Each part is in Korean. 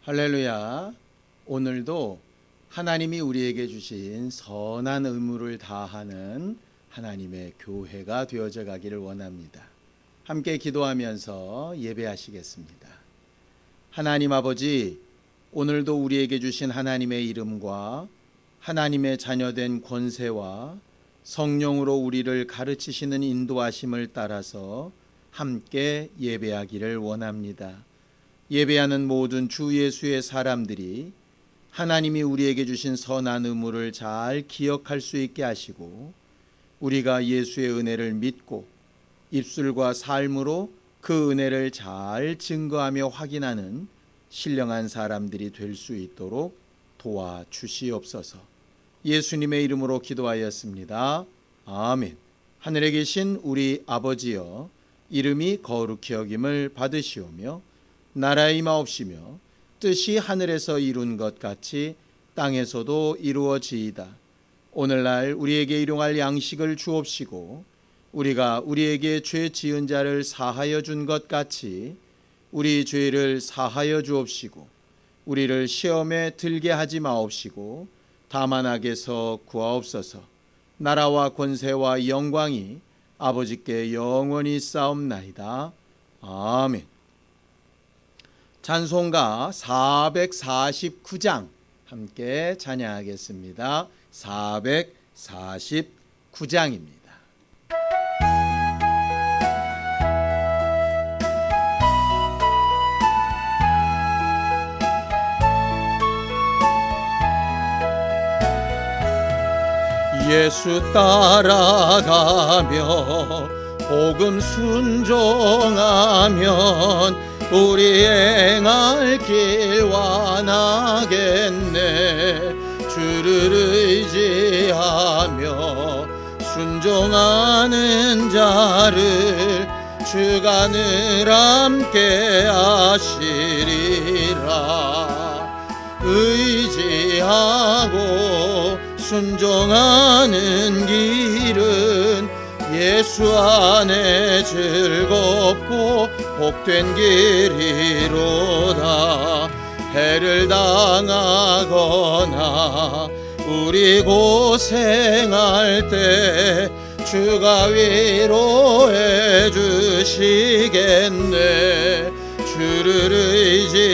할렐루야. 오늘도 하나님이 우리에게 주신 선한 의무를 다하는 하나님의 교회가 되어져 가기를 원합니다. 함께 기도하면서 예배하시겠습니다. 하나님 아버지, 오늘도 우리에게 주신 하나님의 이름과 하나님의 자녀된 권세와 성령으로 우리를 가르치시는 인도하심을 따라서 함께 예배하기를 원합니다. 예배하는 모든 주 예수의 사람들이 하나님이 우리에게 주신 선한 의무를 잘 기억할 수 있게 하시고, 우리가 예수의 은혜를 믿고 입술과 삶으로 그 은혜를 잘 증거하며 확인하는 신령한 사람들이 될 수 있도록 도와주시옵소서. 예수님의 이름으로 기도하였습니다. 아멘. 하늘에 계신 우리 아버지여, 이름이 거룩히 여김을 받으시오며 나라의 임하옵시며 뜻이 하늘에서 이룬 것 같이 땅에서도 이루어지이다. 오늘날 우리에게 일용할 양식을 주옵시고, 우리가 우리에게 죄 지은 자를 사하여 준 것 같이 우리 죄를 사하여 주옵시고, 우리를 시험에 들게 하지 마옵시고 다만 악에서 구하옵소서. 나라와 권세와 영광이 아버지께 영원히 쌓옵나이다. 아멘. 찬송가 449장 함께 찬양하겠습니다. 449장입니다. 예수 따라가며 복음 순종하면 우리 행할 길 완하겠네. 주를 의지하며 순종하는 자를 주가 늘 함께 하시리라. 의지하고 순종하는 길은 예수 안에 즐겁고 복된 길이로다. 해를 당하거나 우리 고생할 때 주가 위로해 주시겠네. 주를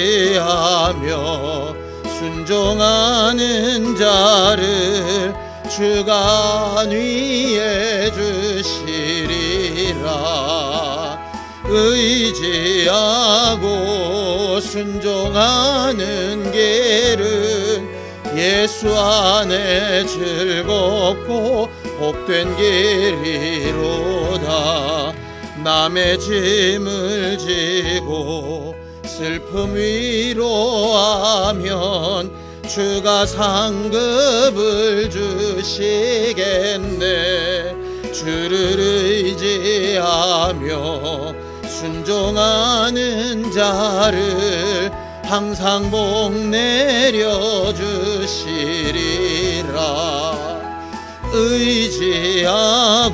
의지하며 순종하는 자를 주가 안위해 주시리라. 의지하고 순종하는 길은 예수 안에 즐겁고 복된 길이로다. 남의 짐을 지고 슬픔 위로하면 주가 상급을 주시겠네. 주를 의지하며 순종하는 자를 항상 복 내려주시리라. 의지하고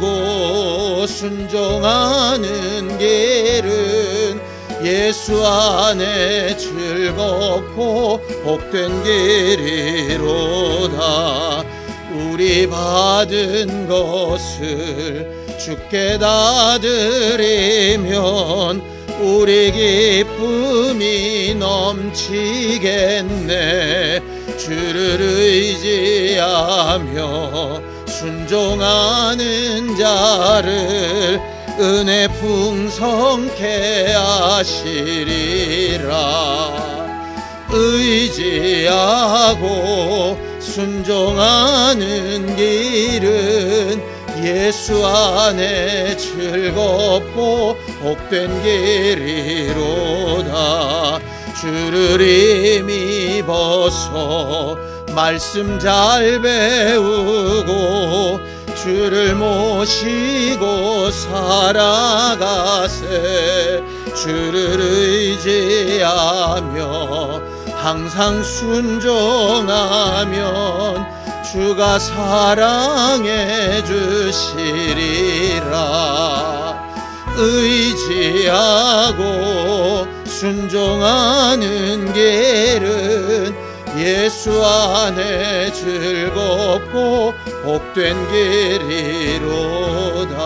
순종하는 길은 예수 안에 즐겁고 복된 길이로다. 우리 받은 것을 주께 다 드리면 우리 기쁨이 넘치겠네. 주를 의지하며 순종하는 자를 은혜 풍성케 하시리라. 의지하고 순종하는 길은 예수 안에 즐겁고 복된 길이로다. 주를 힘입어서 말씀 잘 배우고 주를 모시고 살아가세. 주를 의지하며 항상 순종하면 주가 사랑해 주시리라. 의지하고 순종하는 길은 예수 안에 즐겁고 복된 길이로다.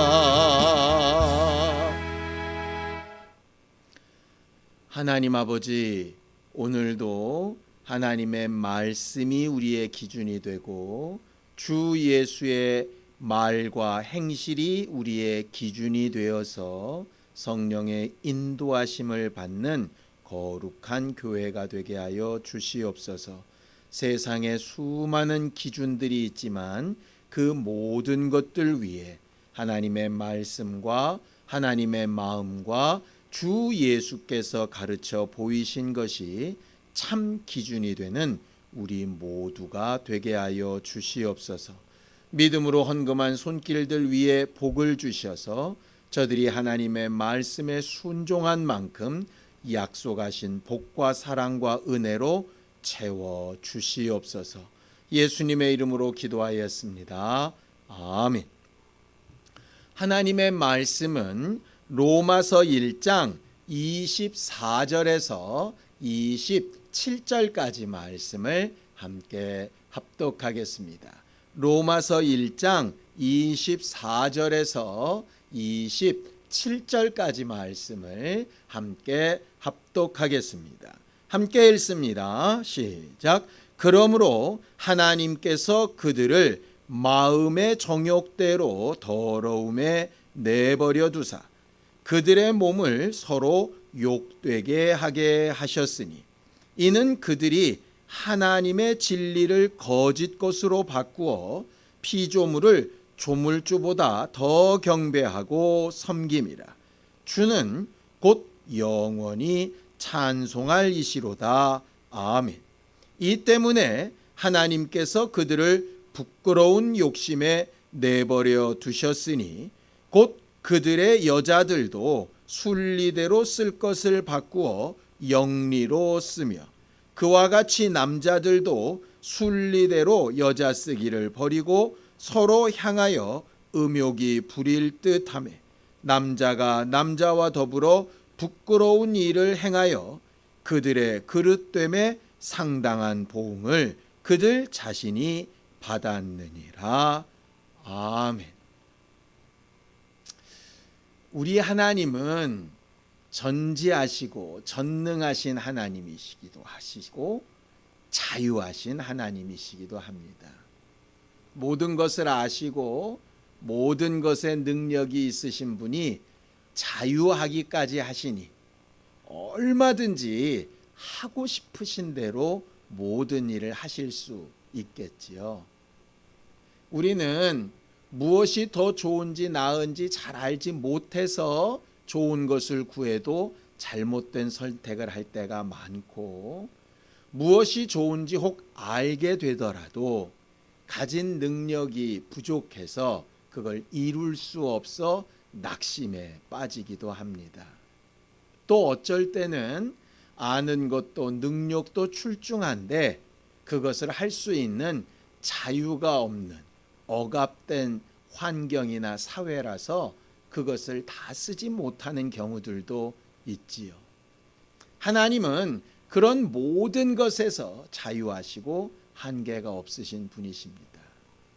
하나님 아버지, 오늘도 하나님의 말씀이 우리의 기준이 되고 주 예수의 말과 행실이 우리의 기준이 되어서 성령의 인도하심을 받는 거룩한 교회가 되게 하여 주시옵소서. 세상에 수많은 기준들이 있지만 그 모든 것들 위에 하나님의 말씀과 하나님의 마음과 주 예수께서 가르쳐 보이신 것이 참 기준이 되는 우리 모두가 되게 하여 주시옵소서. 믿음으로 헌금한 손길들 위에 복을 주셔서 저들이 하나님의 말씀에 순종한 만큼 약속하신 복과 사랑과 은혜로 채워 주시옵소서. 예수님의 이름으로 기도하였습니다. 아멘. 하나님의 말씀은 로마서 1장 24절에서 27절까지 말씀을 함께 합독하겠습니다. 로마서 1장 24절에서 27절까지 말씀을 함께 합독하겠습니다. 함께 읽습니다. 시작. 그러므로 하나님께서 그들을 마음의 정욕대로 더러움에 내버려 두사 그들의 몸을 서로 욕되게 하게 하셨으니 이는 그들이 하나님의 진리를 거짓 것으로 바꾸어 피조물을 조물주보다 더 경배하고 섬김이라. 주는 곧 영원히 찬송할 이시로다. 아멘. 이 때문에 하나님께서 그들을 부끄러운 욕심에 내버려 두셨으니 곧 그들의 여자들도 순리대로 쓸 것을 바꾸어 영리로 쓰며 그와 같이 남자들도 순리대로 여자 쓰기를 버리고 서로 향하여 음욕이 부릴 듯하며 남자가 남자와 더불어 부끄러운 일을 행하여 그들의 그릇됨에 상당한 보응을 그들 자신이 받았느니라. 아멘. 우리 하나님은 전지하시고 전능하신 하나님이시기도 하시고 자유하신 하나님이시기도 합니다. 모든 것을 아시고 모든 것에 능력이 있으신 분이 자유하기까지 하시니 얼마든지 하고 싶으신 대로 모든 일을 하실 수 있겠지요. 우리는 무엇이 더 좋은지 나은지 잘 알지 못해서 좋은 것을 구해도 잘못된 선택을 할 때가 많고, 무엇이 좋은지 혹 알게 되더라도 가진 능력이 부족해서 그걸 이룰 수 없어 낙심에 빠지기도 합니다. 또 어쩔 때는 아는 것도 능력도 출중한데 그것을 할 수 있는 자유가 없는 억압된 환경이나 사회라서 그것을 다 쓰지 못하는 경우들도 있지요. 하나님은 그런 모든 것에서 자유하시고 한계가 없으신 분이십니다.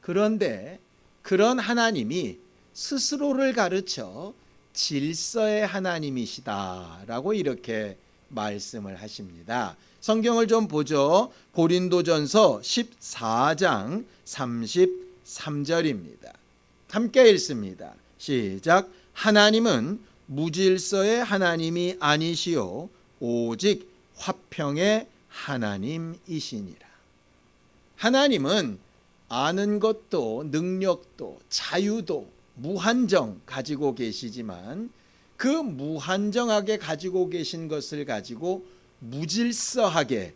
그런데 그런 하나님이 스스로를 가르쳐 질서의 하나님이시다라고 이렇게 말씀을 하십니다. 성경을 좀 보죠. 고린도전서 14장 33절입니다. 함께 읽습니다. 시작. 하나님은 무질서의 하나님이 아니시오 오직 화평의 하나님이시니라. 하나님은 아는 것도 능력도 자유도 무한정 가지고 계시지만 그 무한정하게 가지고 계신 것을 가지고 무질서하게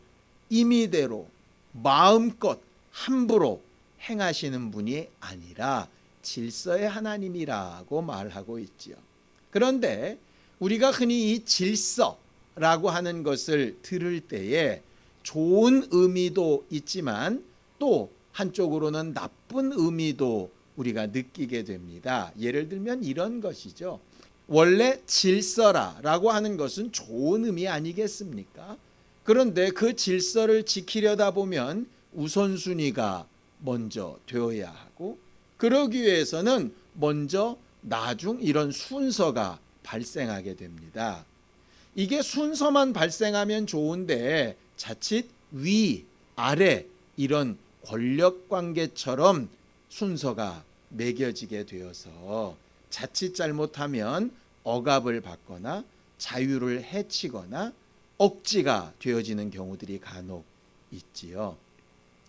임의대로 마음껏 함부로 행하시는 분이 아니라 질서의 하나님이라고 말하고 있지요. 그런데 우리가 흔히 이 질서라고 하는 것을 들을 때에 좋은 의미도 있지만 또 한쪽으로는 나쁜 의미도 우리가 느끼게 됩니다. 예를 들면 이런 것이죠. 원래 질서라고 하는 것은 좋은 의미 아니겠습니까? 그런데 그 질서를 지키려다 보면 우선순위가 먼저 되어야 하고, 그러기 위해서는 먼저 나중 이런 순서가 발생하게 됩니다. 이게 순서만 발생하면 좋은데 자칫 위, 아래 이런 권력 관계처럼 순서가 매겨지게 되어서 자칫 잘못하면 억압을 받거나 자유를 해치거나 억지가 되어지는 경우들이 간혹 있지요.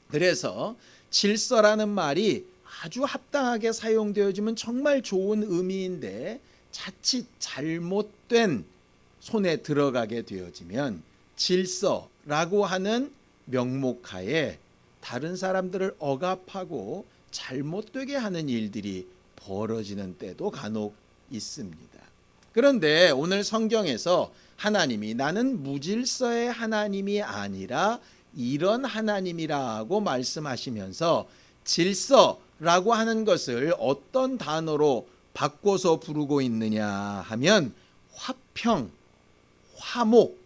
그래서 질서라는 말이 아주 합당하게 사용되어지면 정말 좋은 의미인데 자칫 잘못된 손에 들어가게 되어지면 질서라고 하는 명목하에 다른 사람들을 억압하고 잘못되게 하는 일들이 벌어지는 때도 간혹 있습니다. 그런데 오늘 성경에서 하나님이 나는 무질서의 하나님이 아니라 이런 하나님이라고 말씀하시면서 질서라고 하는 것을 어떤 단어로 바꿔서 부르고 있느냐 하면 화평, 화목,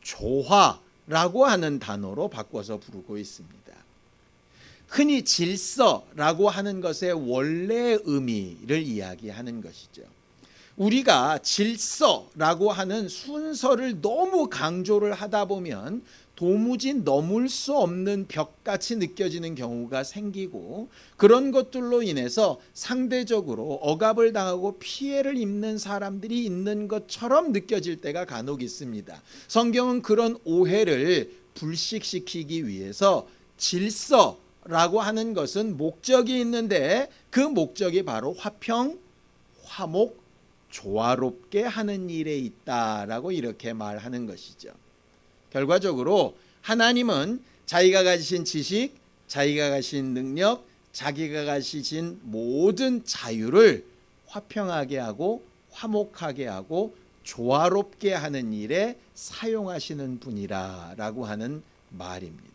조화라고 하는 단어로 바꿔서 부르고 있습니다. 흔히 질서라고 하는 것의 원래 의미를 이야기하는 것이죠. 우리가 질서라고 하는 순서를 너무 강조를 하다 보면 도무지 넘을 수 없는 벽같이 느껴지는 경우가 생기고, 그런 것들로 인해서 상대적으로 억압을 당하고 피해를 입는 사람들이 있는 것처럼 느껴질 때가 간혹 있습니다. 성경은 그런 오해를 불식시키기 위해서 질서라고 하는 것은 목적이 있는데 그 목적이 바로 화평, 화목, 조화롭게 하는 일에 있다라고 이렇게 말하는 것이죠. 결과적으로 하나님은 자기가 가지신 지식, 자기가 가진 능력, 자기가 가지신 모든 자유를 화평하게 하고 화목하게 하고 조화롭게 하는 일에 사용하시는 분이라고 하는 말입니다.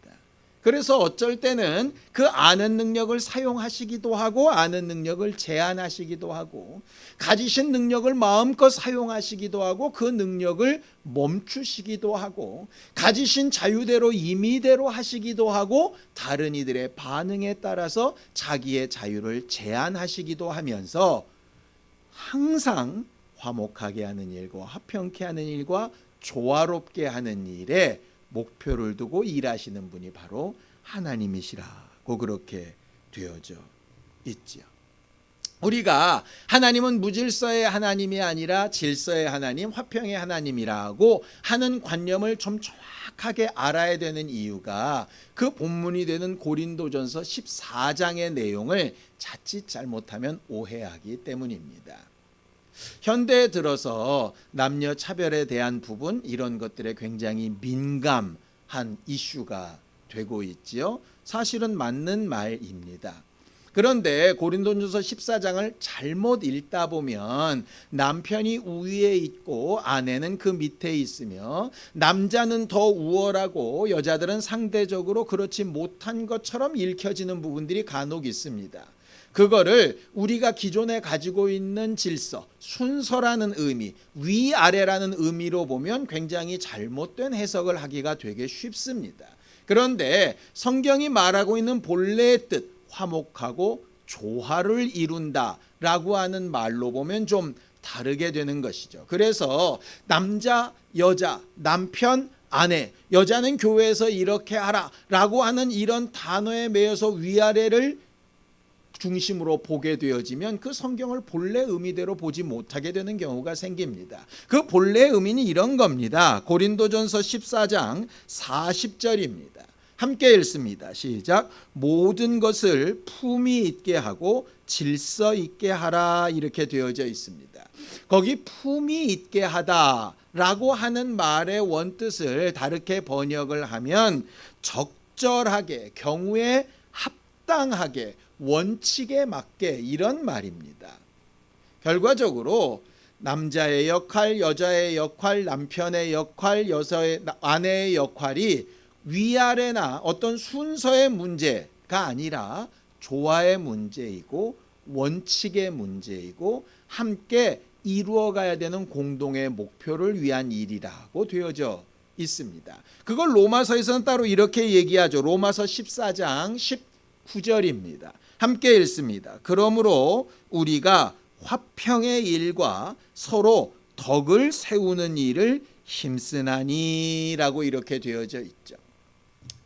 그래서 어쩔 때는 그 아는 능력을 사용하시기도 하고 아는 능력을 제한하시기도 하고 가지신 능력을 마음껏 사용하시기도 하고 그 능력을 멈추시기도 하고 가지신 자유대로 임의대로 하시기도 하고 다른 이들의 반응에 따라서 자기의 자유를 제한하시기도 하면서 항상 화목하게 하는 일과 화평케 하는 일과 조화롭게 하는 일에 목표를 두고 일하시는 분이 바로 하나님이시라고 그렇게 되어져 있지요. 우리가 하나님은 무질서의 하나님이 아니라 질서의 하나님, 화평의 하나님이라고 하는 관념을 좀 정확하게 알아야 되는 이유가 그 본문이 되는 고린도전서 14장의 내용을 자칫 잘못하면 오해하기 때문입니다. 현대에 들어서 남녀 차별에 대한 부분, 이런 것들에 굉장히 민감한 이슈가 되고 있지요. 사실은 맞는 말입니다. 그런데 고린도전서 14장을 잘못 읽다 보면 남편이 우위에 있고 아내는 그 밑에 있으며 남자는 더 우월하고 여자들은 상대적으로 그렇지 못한 것처럼 읽혀지는 부분들이 간혹 있습니다. 그거를 우리가 기존에 가지고 있는 질서, 순서라는 의미, 위아래라는 의미로 보면 굉장히 잘못된 해석을 하기가 되게 쉽습니다. 그런데 성경이 말하고 있는 본래의 뜻, 화목하고 조화를 이룬다라고 하는 말로 보면 좀 다르게 되는 것이죠. 그래서 남자, 여자, 남편, 아내, 여자는 교회에서 이렇게 하라라고 하는 이런 단어에 매여서 위아래를 중심으로 보게 되어지면 그 성경을 본래 의미대로 보지 못하게 되는 경우가 생깁니다. 그 본래 의미는 이런 겁니다. 고린도전서 14장 40절입니다. 함께 읽습니다. 시작. 모든 것을 품위 있게 하고 질서 있게 하라, 이렇게 되어져 있습니다. 거기 품위 있게 하다라고 하는 말의 원뜻을 다르게 번역을 하면 적절하게, 경우에 합당하게, 원칙에 맞게, 이런 말입니다. 결과적으로 남자의 역할, 여자의 역할, 남편의 역할, 아내의 역할이 위아래나 어떤 순서의 문제가 아니라 조화의 문제이고 원칙의 문제이고 함께 이루어가야 되는 공동의 목표를 위한 일이라고 되어져 있습니다. 그걸 로마서에서는 따로 이렇게 얘기하죠. 로마서 14장 19절입니다. 함께 읽습니다. 그러므로 우리가 화평의 일과 서로 덕을 세우는 일을 힘쓰나니라고 이렇게 되어져 있죠.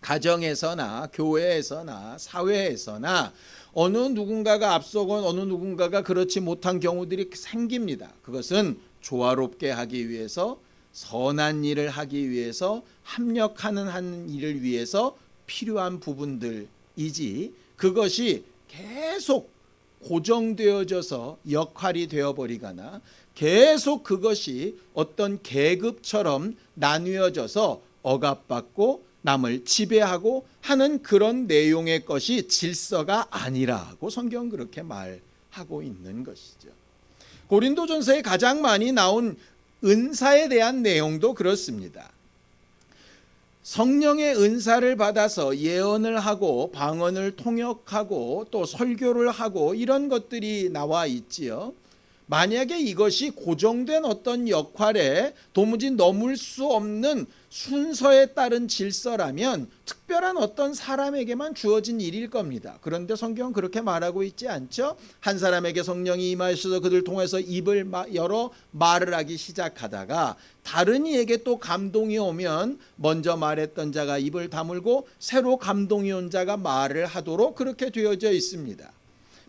가정에서나 교회에서나 사회에서나 어느 누군가가 앞서건 어느 누군가가 그렇지 못한 경우들이 생깁니다. 그것은 조화롭게 하기 위해서, 선한 일을 하기 위해서, 합력하는 일을 위해서 필요한 부분들이지, 그것이 계속 고정되어져서 역할이 되어버리거나 계속 그것이 어떤 계급처럼 나뉘어져서 억압받고 남을 지배하고 하는 그런 내용의 것이 질서가 아니라고 성경은 그렇게 말하고 있는 것이죠. 고린도전서에 가장 많이 나온 은사에 대한 내용도 그렇습니다. 성령의 은사를 받아서 예언을 하고 방언을 통역하고 또 설교를 하고 이런 것들이 나와 있지요. 만약에 이것이 고정된 어떤 역할에 도무지 넘을 수 없는 순서에 따른 질서라면 특별한 어떤 사람에게만 주어진 일일 겁니다. 그런데 성경은 그렇게 말하고 있지 않죠? 한 사람에게 성령이 임하셔서 그들 통해서 입을 열어 말을 하기 시작하다가 다른 이에게 또 감동이 오면 먼저 말했던 자가 입을 다물고 새로 감동이 온 자가 말을 하도록 그렇게 되어져 있습니다.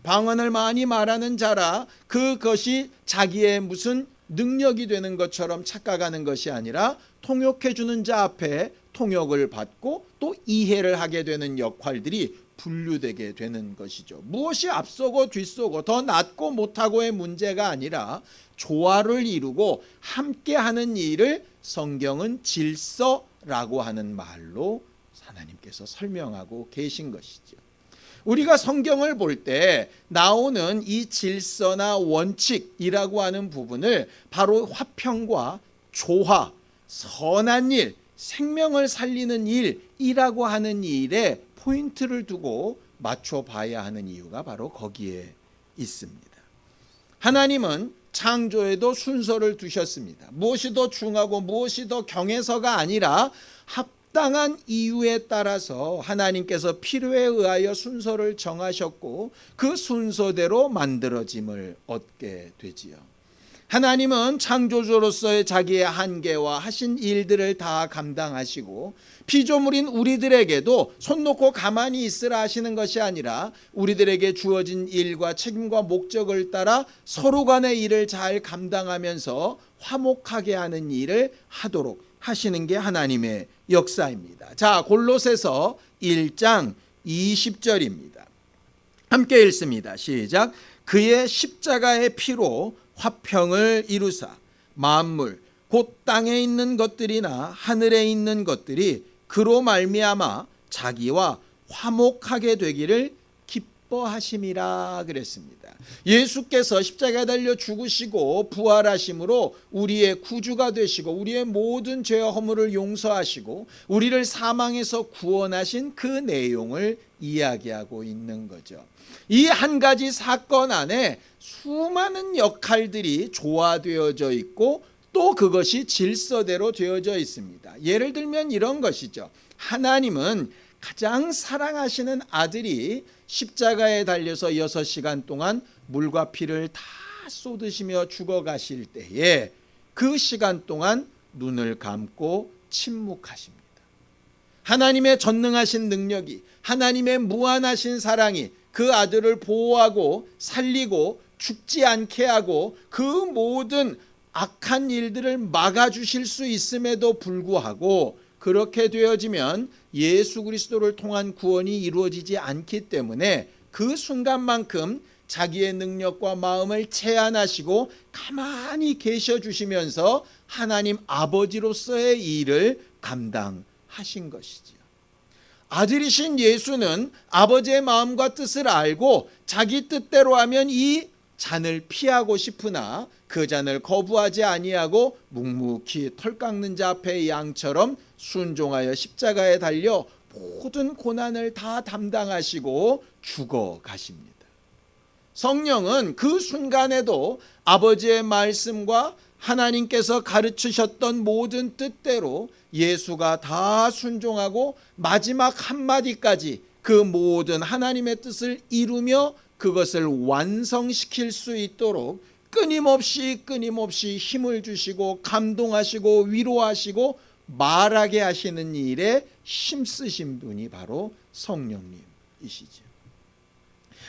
방언을 많이 말하는 자라 그것이 자기의 무슨 능력이 되는 것처럼 착각하는 것이 아니라 통역해 주는 자 앞에 통역을 받고 또 이해를 하게 되는 역할들이 분류되게 되는 것이죠. 무엇이 앞서고 뒤서고 더 낫고 못하고의 문제가 아니라 조화를 이루고 함께하는 일을 성경은 질서라고 하는 말로 하나님께서 설명하고 계신 것이죠. 우리가 성경을 볼 때 나오는 이 질서나 원칙이라고 하는 부분을 바로 화평과 조화, 선한 일, 생명을 살리는 일이라고 하는 일에 포인트를 두고 맞춰봐야 하는 이유가 바로 거기에 있습니다. 하나님은 창조에도 순서를 두셨습니다. 무엇이 더 중하고 무엇이 더 경해서가 아니라 합당한 이유에 따라서 하나님께서 필요에 의하여 순서를 정하셨고 그 순서대로 만들어짐을 얻게 되지요. 하나님은 창조주로서의 자기의 한계와 하신 일들을 다 감당하시고 피조물인 우리들에게도 손 놓고 가만히 있으라 하시는 것이 아니라 우리들에게 주어진 일과 책임과 목적을 따라 서로 간의 일을 잘 감당하면서 화목하게 하는 일을 하도록 하시는 게 하나님의 역사입니다. 자, 골로새서 1장 20절입니다. 함께 읽습니다. 시작. 그의 십자가의 피로 화평을 이루사 만물 곧 땅에 있는 것들이나 하늘에 있는 것들이 그로 말미암아 자기와 화목하게 되기를 기뻐하심이라 그랬습니다. 예수께서 십자가에 달려 죽으시고 부활하심으로 우리의 구주가 되시고 우리의 모든 죄와 허물을 용서하시고 우리를 사망에서 구원하신 그 내용을 이야기하고 있는 거죠. 이 한 가지 사건 안에 수많은 역할들이 조화되어져 있고 또 그것이 질서대로 되어져 있습니다. 예를 들면 이런 것이죠. 하나님은 가장 사랑하시는 아들이 십자가에 달려서 6시간 동안 물과 피를 다 쏟으시며 죽어가실 때에 그 시간 동안 눈을 감고 침묵하십니다. 하나님의 전능하신 능력이, 하나님의 무한하신 사랑이 그 아들을 보호하고 살리고 죽지 않게 하고 그 모든 악한 일들을 막아주실 수 있음에도 불구하고 그렇게 되어지면 예수 그리스도를 통한 구원이 이루어지지 않기 때문에 그 순간만큼 자기의 능력과 마음을 제한하시고 가만히 계셔 주시면서 하나님 아버지로서의 일을 감당하신 것이지요. 아들이신 예수는 아버지의 마음과 뜻을 알고 자기 뜻대로 하면 이 잔을 피하고 싶으나 그 잔을 거부하지 아니하고 묵묵히 털 깎는 자 앞에 양처럼 순종하여 십자가에 달려 모든 고난을 다 담당하시고 죽어 가십니다. 성령은 그 순간에도 아버지의 말씀과 하나님께서 가르치셨던 모든 뜻대로 예수가 다 순종하고 마지막 한마디까지 그 모든 하나님의 뜻을 이루며 그것을 완성시킬 수 있도록 끊임없이 힘을 주시고 감동하시고 위로하시고 말하게 하시는 일에 힘쓰신 분이 바로 성령님이시죠.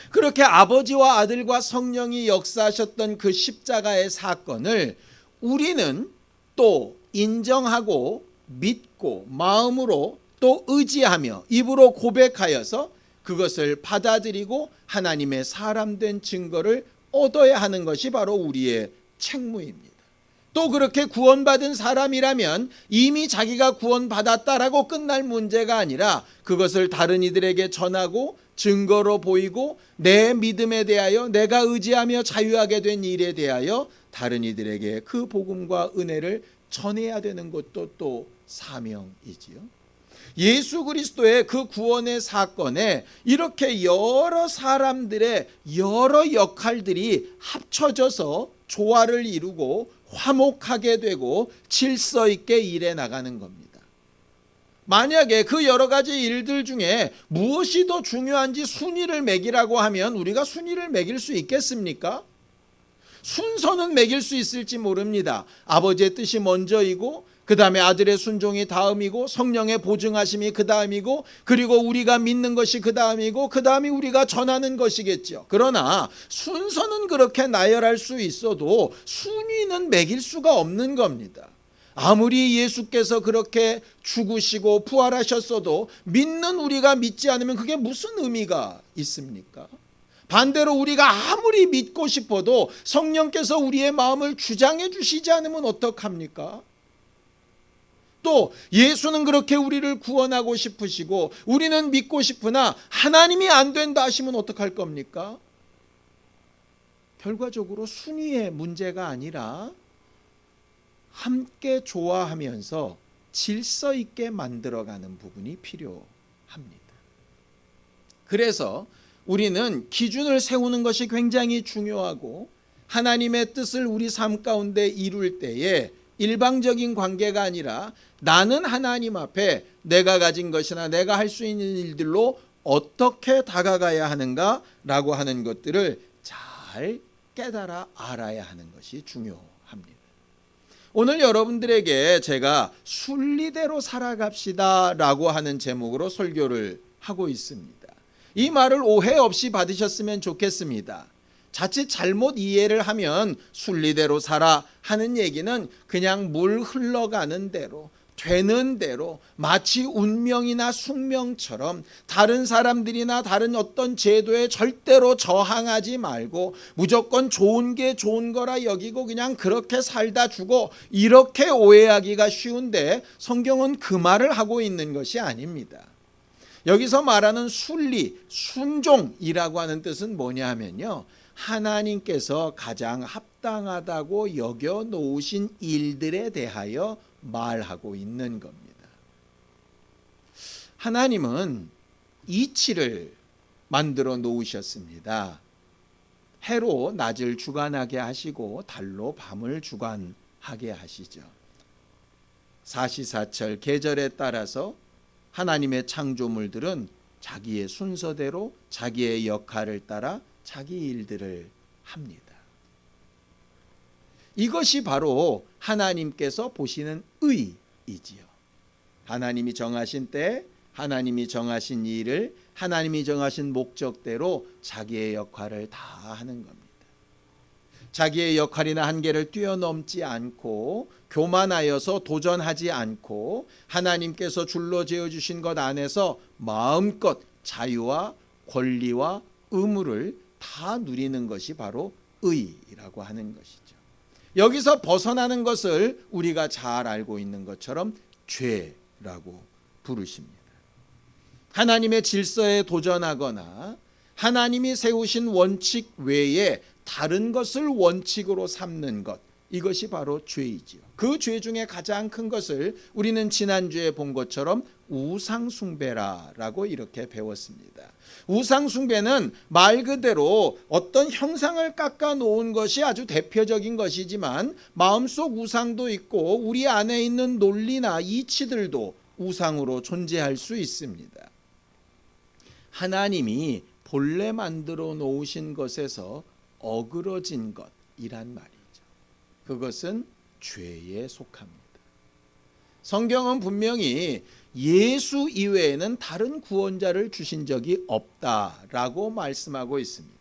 그렇게 아버지와 아들과 성령이 역사하셨던 그 십자가의 사건을 우리는 또 인정하고 믿고 마음으로 또 의지하며 입으로 고백하여서 그것을 받아들이고 하나님의 사람된 증거를 얻어야 하는 것이 바로 우리의 책무입니다. 또 그렇게 구원받은 사람이라면 이미 자기가 구원받았다라고 끝날 문제가 아니라 그것을 다른 이들에게 전하고 증거로 보이고 내 믿음에 대하여 내가 의지하며 자유하게 된 일에 대하여 다른 이들에게 그 복음과 은혜를 전해야 되는 것도 또 사명이지요. 예수 그리스도의 그 구원의 사건에 이렇게 여러 사람들의 여러 역할들이 합쳐져서 조화를 이루고 화목하게 되고 질서 있게 일해 나가는 겁니다. 만약에 그 여러 가지 일들 중에 무엇이 더 중요한지 순위를 매기라고 하면 우리가 순위를 매길 수 있겠습니까? 순서는 매길 수 있을지 모릅니다. 아버지의 뜻이 먼저이고 그 다음에 아들의 순종이 다음이고 성령의 보증하심이 그 다음이고 그리고 우리가 믿는 것이 그 다음이고 그 다음이 우리가 전하는 것이겠죠. 그러나 순서는 그렇게 나열할 수 있어도 순위는 매길 수가 없는 겁니다. 아무리 예수께서 그렇게 죽으시고 부활하셨어도 믿는 우리가 믿지 않으면 그게 무슨 의미가 있습니까? 반대로 우리가 아무리 믿고 싶어도 성령께서 우리의 마음을 주장해 주시지 않으면 어떡합니까? 또 예수는 그렇게 우리를 구원하고 싶으시고 우리는 믿고 싶으나 하나님이 안 된다 하시면 어떡할 겁니까? 결과적으로 순위의 문제가 아니라 함께 좋아하면서 질서 있게 만들어가는 부분이 필요합니다. 그래서 우리는 기준을 세우는 것이 굉장히 중요하고 하나님의 뜻을 우리 삶 가운데 이룰 때에 일방적인 관계가 아니라 나는 하나님 앞에 내가 가진 것이나 내가 할 수 있는 일들로 어떻게 다가가야 하는가라고 하는 것들을 잘 깨달아 알아야 하는 것이 중요합니다. 오늘 여러분들에게 제가 순리대로 살아갑시다 라고 하는 제목으로 설교를 하고 있습니다. 이 말을 오해 없이 받으셨으면 좋겠습니다. 자칫 잘못 이해를 하면 순리대로 살아 하는 얘기는 그냥 물 흘러가는 대로 되는 대로 마치 운명이나 숙명처럼 다른 사람들이나 다른 어떤 제도에 절대로 저항하지 말고 무조건 좋은 게 좋은 거라 여기고 그냥 그렇게 살다 주고 이렇게 오해하기가 쉬운데 성경은 그 말을 하고 있는 것이 아닙니다. 여기서 말하는 순리, 순종이라고 하는 뜻은 뭐냐 하면요, 하나님께서 가장 합당하다고 여겨 놓으신 일들에 대하여 말하고 있는 겁니다. 하나님은 이치를 만들어 놓으셨습니다. 해로 낮을 주관하게 하시고 달로 밤을 주관하게 하시죠. 사시사철 계절에 따라서 하나님의 창조물들은 자기의 순서대로 자기의 역할을 따라 자기 일들을 합니다. 이것이 바로 하나님께서 보시는 의이지요. 하나님이 정하신 때 하나님이 정하신 일을 하나님이 정하신 목적대로 자기의 역할을 다 하는 겁니다. 자기의 역할이나 한계를 뛰어넘지 않고 교만하여서 도전하지 않고 하나님께서 줄로 지어주신 것 안에서 마음껏 자유와 권리와 의무를 다 누리는 것이 바로 의라고 하는 것이죠. 여기서 벗어나는 것을 우리가 잘 알고 있는 것처럼 죄라고 부르십니다. 하나님의 질서에 도전하거나 하나님이 세우신 원칙 외에 다른 것을 원칙으로 삼는 것, 이것이 바로 죄이지요. 그 죄 중에 가장 큰 것을 우리는 지난주에 본 것처럼 우상숭배라고 이렇게 배웠습니다. 우상숭배는 말 그대로 어떤 형상을 깎아 놓은 것이 아주 대표적인 것이지만 마음속 우상도 있고 우리 안에 있는 논리나 이치들도 우상으로 존재할 수 있습니다. 하나님이 본래 만들어 놓으신 것에서 어그러진 것이란 말이죠. 그것은 죄에 속합니다. 성경은 분명히 예수 이외에는 다른 구원자를 주신 적이 없다라고 말씀하고 있습니다.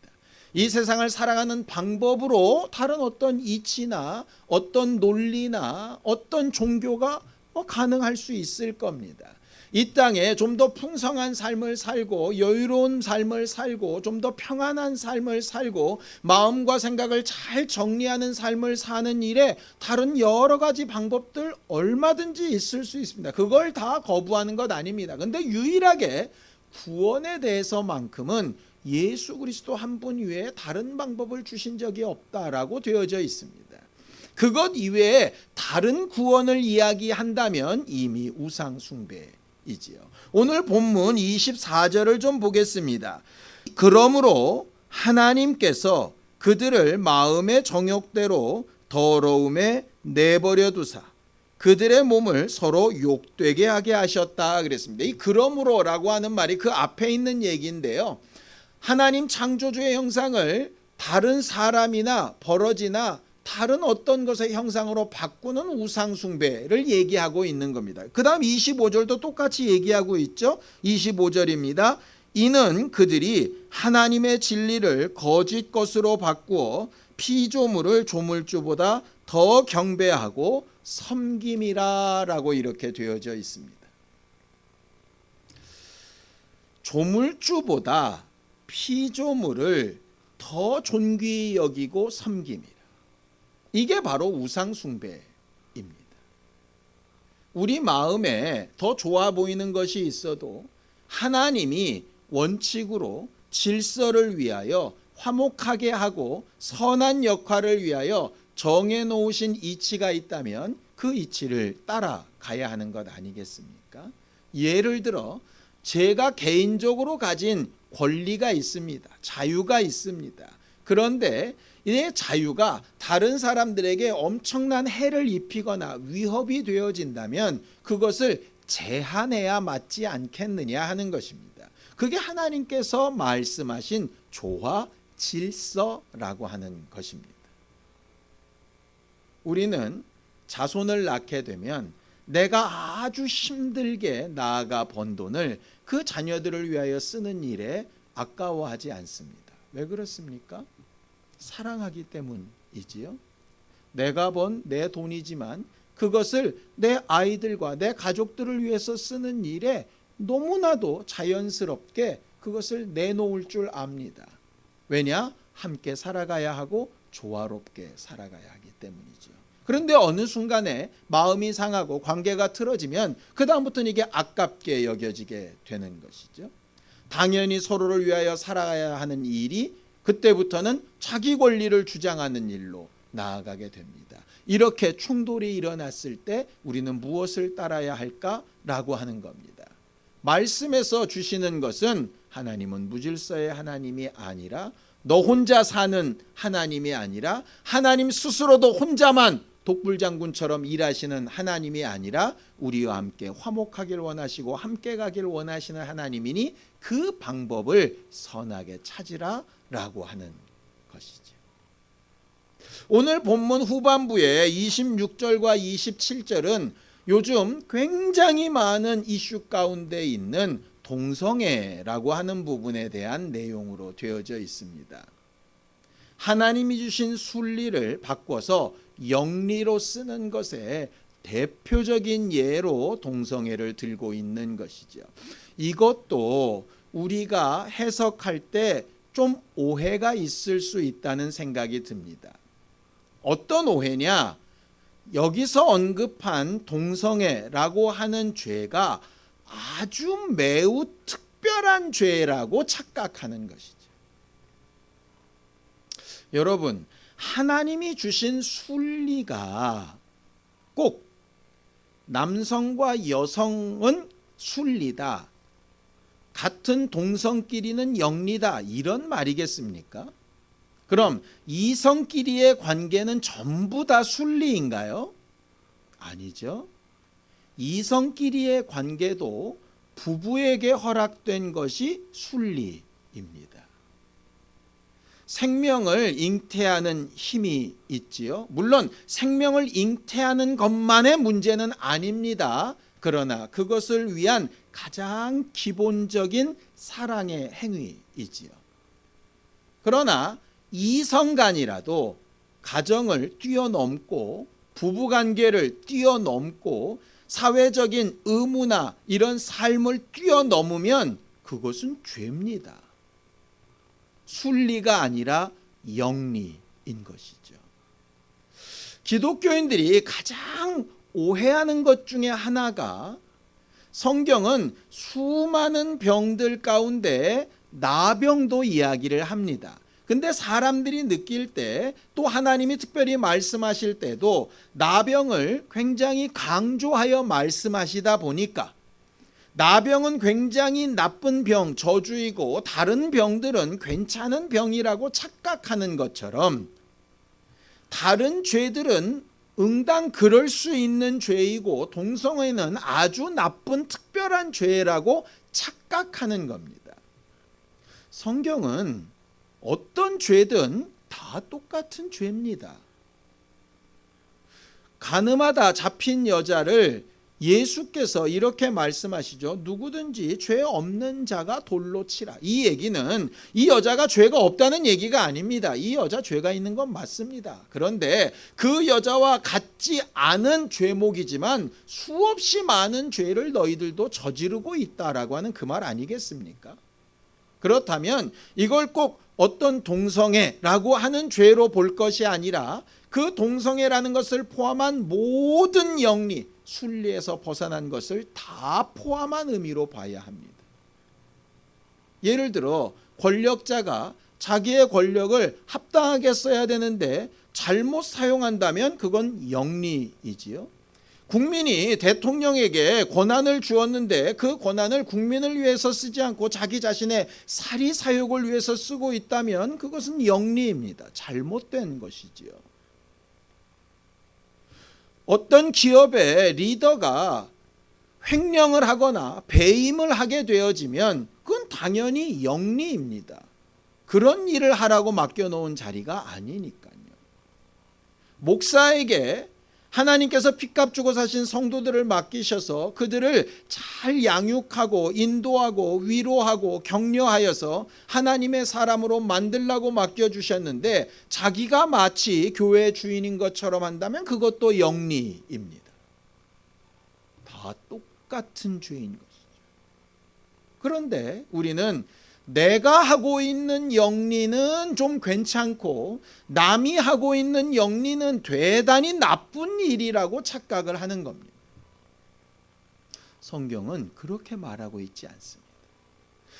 이 세상을 살아가는 방법으로 다른 어떤 이치나 어떤 논리나 어떤 종교가 가능할 수 있을 겁니다. 이 땅에 좀 더 풍성한 삶을 살고 여유로운 삶을 살고 좀 더 평안한 삶을 살고 마음과 생각을 잘 정리하는 삶을 사는 일에 다른 여러 가지 방법들 얼마든지 있을 수 있습니다. 그걸 다 거부하는 것 아닙니다. 그런데 유일하게 구원에 대해서만큼은 예수 그리스도 한 분 이외에 다른 방법을 주신 적이 없다라고 되어져 있습니다. 그것 이외에 다른 구원을 이야기한다면 이미 우상 숭배이지요. 오늘 본문 24절을 좀 보겠습니다. 그러므로 하나님께서 그들을 마음의 정욕대로 더러움에 내버려 두사 그들의 몸을 서로 욕되게 하게 하셨다 그랬습니다. 이 그러므로라고 하는 말이 그 앞에 있는 얘기인데요. 하나님 창조주의 형상을 다른 사람이나 버러지나 다른 어떤 것의 형상으로 바꾸는 우상숭배를 얘기하고 있는 겁니다. 그 다음 25절도 똑같이 얘기하고 있죠. 25절입니다. 이는 그들이 하나님의 진리를 거짓 것으로 바꾸어 피조물을 조물주보다 더 경배하고 섬김이라 라고 이렇게 되어져 있습니다. 조물주보다 피조물을 더 존귀히 여기고 섬김이라. 이게 바로 우상숭배입니다. 우리 마음에 더 좋아 보이는 것이 있어도 하나님이 원칙으로 질서를 위하여 화목하게 하고 선한 역할을 위하여 정해놓으신 이치가 있다면 그 이치를 따라가야 하는 것 아니겠습니까? 예를 들어 제가 개인적으로 가진 권리가 있습니다. 자유가 있습니다. 그런데 이 자유가 다른 사람들에게 엄청난 해를 입히거나 위협이 되어진다면 그것을 제한해야 맞지 않겠느냐 하는 것입니다. 그게 하나님께서 말씀하신 조화, 질서라고 하는 것입니다. 우리는 자손을 낳게 되면 내가 아주 힘들게 나아가 번 돈을 그 자녀들을 위하여 쓰는 일에 아까워하지 않습니다. 왜 그렇습니까? 사랑하기 때문이지요. 내가 번 내 돈이지만 그것을 내 아이들과 내 가족들을 위해서 쓰는 일에 너무나도 자연스럽게 그것을 내놓을 줄 압니다. 왜냐? 함께 살아가야 하고 조화롭게 살아가야 하기 때문이죠. 그런데 어느 순간에 마음이 상하고 관계가 틀어지면 그 다음부터는 이게 아깝게 여겨지게 되는 것이죠. 당연히 서로를 위하여 살아가야 하는 일이 그때부터는 자기 권리를 주장하는 일로 나아가게 됩니다. 이렇게 충돌이 일어났을 때 우리는 무엇을 따라야 할까라고 하는 겁니다. 말씀에서 주시는 것은 하나님은 무질서의 하나님이 아니라 너 혼자 사는 하나님이 아니라 하나님 스스로도 혼자만 독불장군처럼 일하시는 하나님이 아니라 우리와 함께 화목하길 원하시고 함께 가길 원하시는 하나님이니 그 방법을 선하게 찾으라 라고 하는 것이죠. 오늘 본문 후반부에 26절과 27절은 요즘 굉장히 많은 이슈 가운데 있는 동성애라고 하는 부분에 대한 내용으로 되어져 있습니다. 하나님이 주신 순리를 바꿔서 영리로 쓰는 것에 대표적인 예로 동성애를 들고 있는 것이죠. 이것도 우리가 해석할 때 좀 오해가 있을 수 있다는 생각이 듭니다. 어떤 오해냐? 여기서 언급한 동성애라고 하는 죄가 아주 매우 특별한 죄라고 착각하는 것이죠. 여러분, 하나님이 주신 순리가 꼭 남성과 여성은 순리다, 같은 동성끼리는 영리다, 이런 말이겠습니까? 그럼 이성끼리의 관계는 전부 다 순리인가요? 아니죠. 이성끼리의 관계도 부부에게 허락된 것이 순리입니다. 생명을 잉태하는 힘이 있지요. 물론 생명을 잉태하는 것만의 문제는 아닙니다. 그러나 그것을 위한 가장 기본적인 사랑의 행위이지요. 그러나 이성간이라도 가정을 뛰어넘고 부부관계를 뛰어넘고 사회적인 의무나 이런 삶을 뛰어넘으면 그것은 죄입니다. 순리가 아니라 영리인 것이죠. 기독교인들이 가장 오해하는 것 중에 하나가, 성경은 수많은 병들 가운데 나병도 이야기를 합니다. 근데 사람들이 느낄 때, 또 하나님이 특별히 말씀하실 때도 나병을 굉장히 강조하여 말씀하시다 보니까 나병은 굉장히 나쁜 병, 저주이고 다른 병들은 괜찮은 병이라고 착각하는 것처럼 다른 죄들은 응당 그럴 수 있는 죄이고 동성애는 아주 나쁜 특별한 죄라고 착각하는 겁니다. 성경은 어떤 죄든 다 똑같은 죄입니다. 간음하다 잡힌 여자를 예수께서 이렇게 말씀하시죠. 누구든지 죄 없는 자가 돌로 치라. 이 얘기는 이 여자가 죄가 없다는 얘기가 아닙니다. 이 여자 죄가 있는 건 맞습니다. 그런데 그 여자와 같지 않은 죄목이지만 수없이 많은 죄를 너희들도 저지르고 있다라고 하는 그 말 아니겠습니까? 그렇다면 이걸 꼭 어떤 동성애라고 하는 죄로 볼 것이 아니라 그 동성애라는 것을 포함한 모든 영리, 순리에서 벗어난 것을 다 포함한 의미로 봐야 합니다. 예를 들어 권력자가 자기의 권력을 합당하게 써야 되는데 잘못 사용한다면 그건 영리이지요. 국민이 대통령에게 권한을 주었는데 그 권한을 국민을 위해서 쓰지 않고 자기 자신의 사리 사욕을 위해서 쓰고 있다면 그것은 영리입니다. 잘못된 것이지요. 어떤 기업의 리더가 횡령을 하거나 배임을 하게 되어지면 그건 당연히 영리입니다. 그런 일을 하라고 맡겨놓은 자리가 아니니까요. 목사에게 하나님께서 핏값 주고 사신 성도들을 맡기셔서 그들을 잘 양육하고 인도하고 위로하고 격려하여서 하나님의 사람으로 만들라고 맡겨주셨는데 자기가 마치 교회 주인인 것처럼 한다면 그것도 영리입니다. 다 똑같은 죄인 것이죠. 그런데 우리는 내가 하고 있는 영리는 좀 괜찮고 남이 하고 있는 영리는 대단히 나쁜 일이라고 착각을 하는 겁니다. 성경은 그렇게 말하고 있지 않습니다.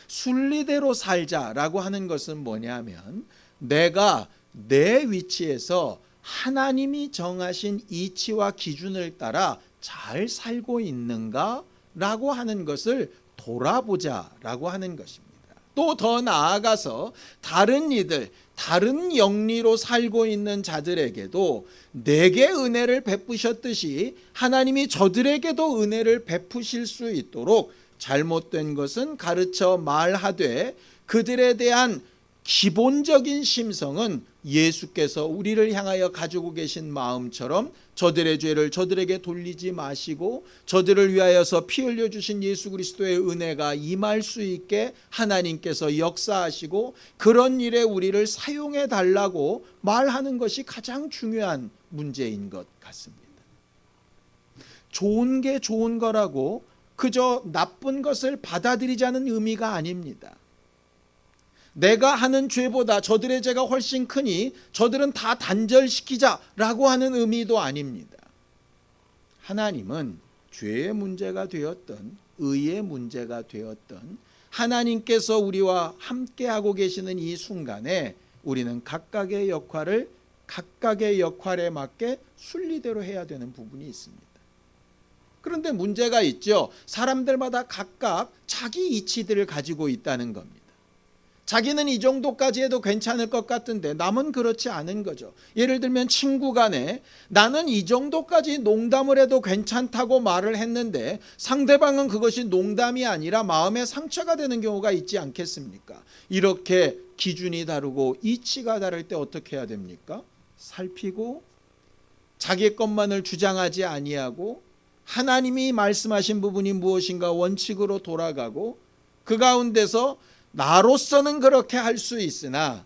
순리대로 살자라고 하는 것은 뭐냐면 내가 내 위치에서 하나님이 정하신 이치와 기준을 따라 잘 살고 있는가라고 하는 것을 돌아보자라고 하는 것입니다. 또 더 나아가서 다른 이들, 다른 영리로 살고 있는 자들에게도 내게 은혜를 베푸셨듯이 하나님이 저들에게도 은혜를 베푸실 수 있도록 잘못된 것은 가르쳐 말하되 그들에 대한 기본적인 심성은 예수께서 우리를 향하여 가지고 계신 마음처럼 저들의 죄를 저들에게 돌리지 마시고 저들을 위하여서 피 흘려 주신 예수 그리스도의 은혜가 임할 수 있게 하나님께서 역사하시고 그런 일에 우리를 사용해 달라고 말하는 것이 가장 중요한 문제인 것 같습니다. 좋은 게 좋은 거라고 그저 나쁜 것을 받아들이자는 의미가 아닙니다. 내가 하는 죄보다 저들의 죄가 훨씬 크니 저들은 다 단절시키자라고 하는 의미도 아닙니다. 하나님은 죄의 문제가 되었던 의의 문제가 되었던 하나님께서 우리와 함께하고 계시는 이 순간에 우리는 각각의 역할을 각각의 역할에 맞게 순리대로 해야 되는 부분이 있습니다. 그런데 문제가 있죠. 사람들마다 각각 자기 이치들을 가지고 있다는 겁니다. 자기는 이 정도까지 해도 괜찮을 것 같은데 남은 그렇지 않은 거죠. 예를 들면 친구 간에 나는 이 정도까지 농담을 해도 괜찮다고 말을 했는데 상대방은 그것이 농담이 아니라 마음의 상처가 되는 경우가 있지 않겠습니까? 이렇게 기준이 다르고 이치가 다를 때 어떻게 해야 됩니까? 살피고 자기 것만을 주장하지 아니하고 하나님이 말씀하신 부분이 무엇인가 원칙으로 돌아가고 그 가운데서 나로서는 그렇게 할 수 있으나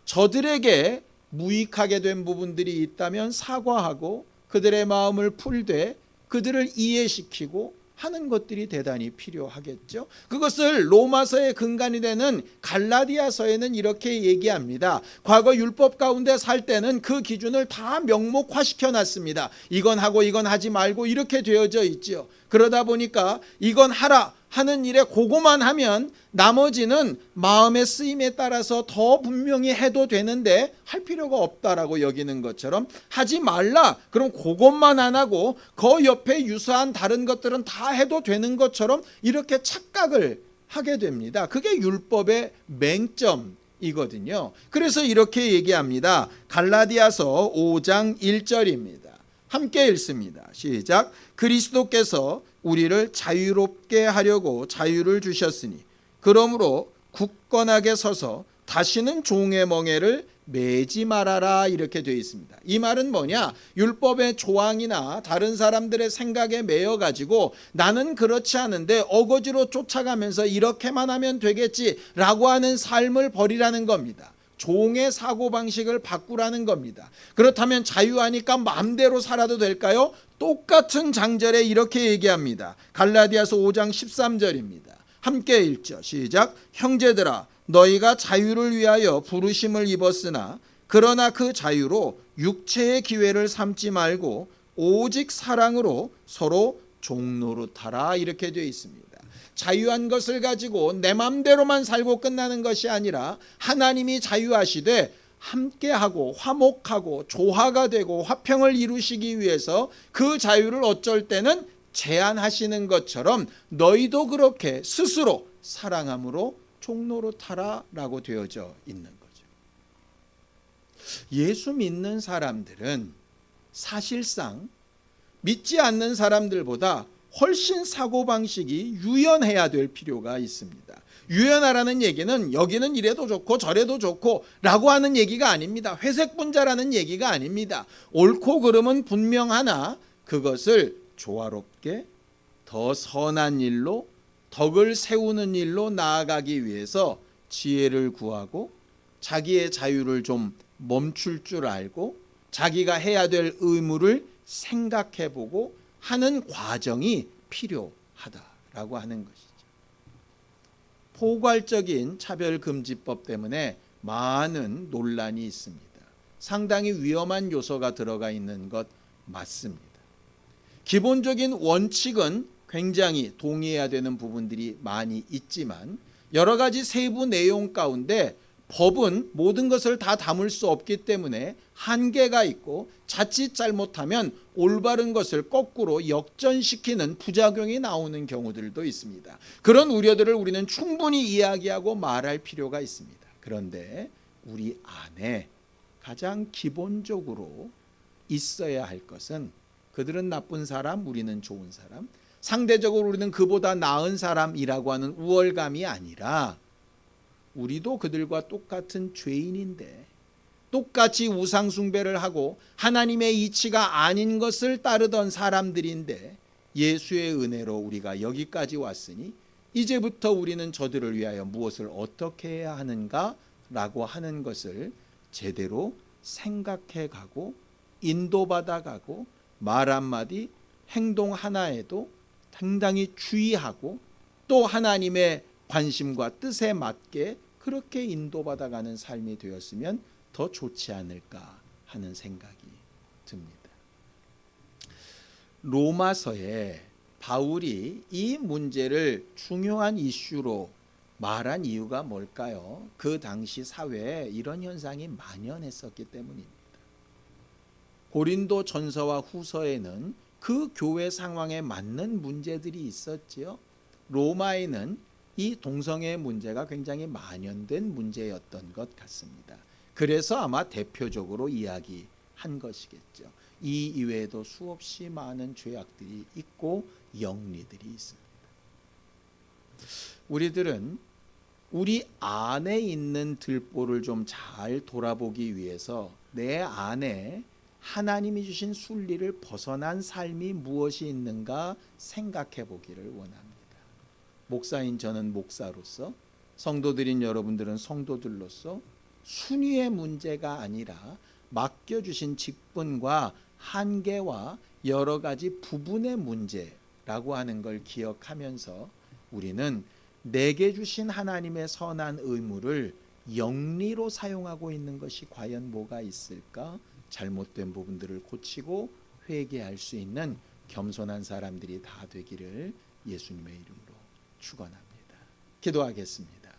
저들에게 무익하게 된 부분들이 있다면 사과하고 그들의 마음을 풀되 그들을 이해시키고 하는 것들이 대단히 필요하겠죠. 그것을 로마서의 근간이 되는 갈라디아서에는 이렇게 얘기합니다. 과거 율법 가운데 살 때는 그 기준을 다 명목화시켜 놨습니다. 이건 하고 이건 하지 말고 이렇게 되어져 있죠. 그러다 보니까 이건 하라 하는 일에 그거만 하면 나머지는 마음의 쓰임에 따라서 더 분명히 해도 되는데 할 필요가 없다라고 여기는 것처럼 하지 말라 그럼 그것만 안 하고 그 옆에 유사한 다른 것들은 다 해도 되는 것처럼 이렇게 착각을 하게 됩니다. 그게 율법의 맹점이거든요. 그래서 이렇게 얘기합니다. 갈라디아서 5장 1절입니다. 함께 읽습니다. 시작. 그리스도께서 우리를 자유롭게 하려고 자유를 주셨으니 그러므로 굳건하게 서서 다시는 종의 멍에를 매지 말아라 이렇게 되어 있습니다. 이 말은 뭐냐? 율법의 조항이나 다른 사람들의 생각에 매여 가지고 나는 그렇지 않은데 어거지로 쫓아가면서 이렇게만 하면 되겠지라고 하는 삶을 버리라는 겁니다. 종의 사고방식을 바꾸라는 겁니다. 그렇다면 자유하니까 마음대로 살아도 될까요? 똑같은 장절에 이렇게 얘기합니다. 갈라디아서 5장 13절입니다. 함께 읽죠. 시작. 형제들아 너희가 자유를 위하여 부르심을 입었으나 그러나 그 자유로 육체의 기회를 삼지 말고 오직 사랑으로 서로 종노릇하라 이렇게 되어 있습니다. 자유한 것을 가지고 내 맘대로만 살고 끝나는 것이 아니라 하나님이 자유하시되 함께하고 화목하고 조화가 되고 화평을 이루시기 위해서 그 자유를 어쩔 때는 제한하시는 것처럼 너희도 그렇게 스스로 사랑함으로 종노릇하라라고 되어져 있는 거죠. 예수 믿는 사람들은 사실상 믿지 않는 사람들보다 훨씬 사고방식이 유연해야 될 필요가 있습니다. 유연하라는 얘기는 여기는 이래도 좋고 저래도 좋고 라고 하는 얘기가 아닙니다. 회색 분자라는 얘기가 아닙니다. 옳고 그름은 분명하나 그것을 조화롭게 더 선한 일로 덕을 세우는 일로 나아가기 위해서 지혜를 구하고 자기의 자유를 좀 멈출 줄 알고 자기가 해야 될 의무를 생각해보고 하는 과정이 필요하다라고 하는 것이죠. 포괄적인 차별금지법 때문에 많은 논란이 있습니다. 상당히 위험한 요소가 들어가 있는 것 맞습니다. 기본적인 원칙은 굉장히 동의해야 되는 부분들이 많이 있지만 여러 가지 세부 내용 가운데 법은 모든 것을 다 담을 수 없기 때문에 한계가 있고 자칫 잘못하면 올바른 것을 거꾸로 역전시키는 부작용이 나오는 경우들도 있습니다. 그런 우려들을 우리는 충분히 이야기하고 말할 필요가 있습니다. 그런데 우리 안에 가장 기본적으로 있어야 할 것은 그들은 나쁜 사람, 우리는 좋은 사람, 상대적으로 우리는 그보다 나은 사람이라고 하는 우월감이 아니라 우리도 그들과 똑같은 죄인인데 똑같이 우상 숭배를 하고 하나님의 이치가 아닌 것을 따르던 사람들인데 예수의 은혜로 우리가 여기까지 왔으니 이제부터 우리는 저들을 위하여 무엇을 어떻게 해야 하는가라고 하는 것을 제대로 생각해 가고 인도받아 가고 말 한마디 행동 하나에도 상당히 주의하고 또 하나님의 관심과 뜻에 맞게 그렇게 인도받아가는 삶이 되었으면 더 좋지 않을까 하는 생각이 듭니다. 로마서에 바울이 이 문제를 중요한 이슈로 말한 이유가 뭘까요? 그 당시 사회에 이런 현상이 만연했었기 때문입니다. 고린도 전서와 후서에는 그 교회 상황에 맞는 문제들이 있었지요. 로마에는 이 동성애 문제가 굉장히 만연된 문제였던 것 같습니다. 그래서 아마 대표적으로 이야기한 것이겠죠. 이 이외에도 수없이 많은 죄악들이 있고 영리들이 있습니다. 우리들은 우리 안에 있는 들보를 좀 잘 돌아보기 위해서 내 안에 하나님이 주신 순리를 벗어난 삶이 무엇이 있는가 생각해 보기를 원합니다. 목사인 저는 목사로서, 성도들인 여러분들은 성도들로서 순위의 문제가 아니라 맡겨주신 직분과 한계와 여러 가지 부분의 문제라고 하는 걸 기억하면서 우리는 내게 주신 하나님의 선한 의무를 영리로 사용하고 있는 것이 과연 뭐가 있을까? 잘못된 부분들을 고치고 회개할 수 있는 겸손한 사람들이 다 되기를 예수님의 이름으로 축원합니다. 기도하겠습니다.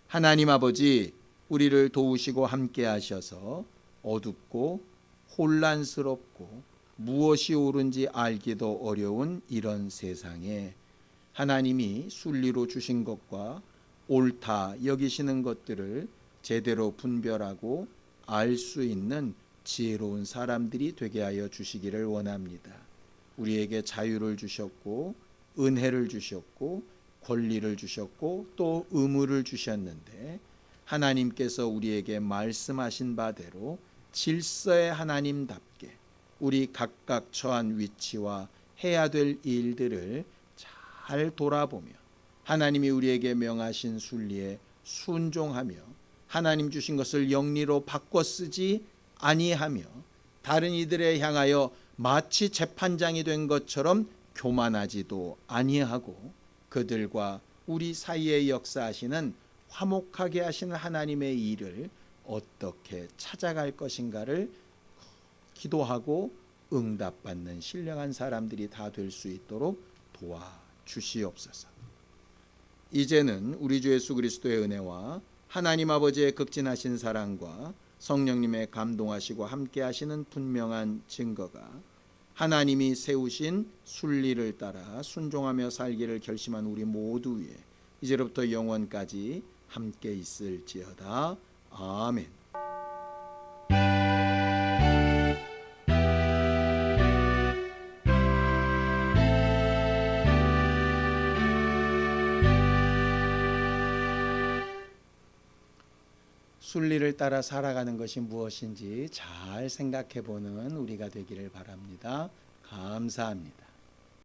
하나님 아버지, 우리를 도우시고 함께 하셔서 어둡고 혼란스럽고 무엇이 옳은지 알기도 어려운 이런 세상에 하나님이 순리로 주신 것과 옳다 여기시는 것들을 제대로 분별하고 알 수 있는 지혜로운 사람들이 되게 하여 주시기를 원합니다. 우리에게 자유를 주셨고 은혜를 주셨고 권리를 주셨고 또 의무를 주셨는데 하나님께서 우리에게 말씀하신 바대로 질서의 하나님답게 우리 각각 처한 위치와 해야 될 일들을 잘 돌아보며 하나님이 우리에게 명하신 순리에 순종하며 하나님 주신 것을 영리로 바꿔 쓰지 아니하며 다른 이들에 향하여 마치 재판장이 된 것처럼 교만하지도 아니하고 그들과 우리 사이에 역사하시는 화목하게 하시는 하나님의 일을 어떻게 찾아갈 것인가를 기도하고 응답받는 신령한 사람들이 다 될 수 있도록 도와주시옵소서. 이제는 우리 주 예수 그리스도의 은혜와 하나님 아버지의 극진하신 사랑과 성령님의 감동하시고 함께 하시는 분명한 증거가 하나님이 세우신 순리를 따라 순종하며 살기를 결심한 우리 모두 위에 이제로부터 영원까지 함께 있을지어다. 아멘. 순리를 따라 살아가는 것이 무엇인지 잘 생각해 보는 우리가 되기를 바랍니다. 감사합니다.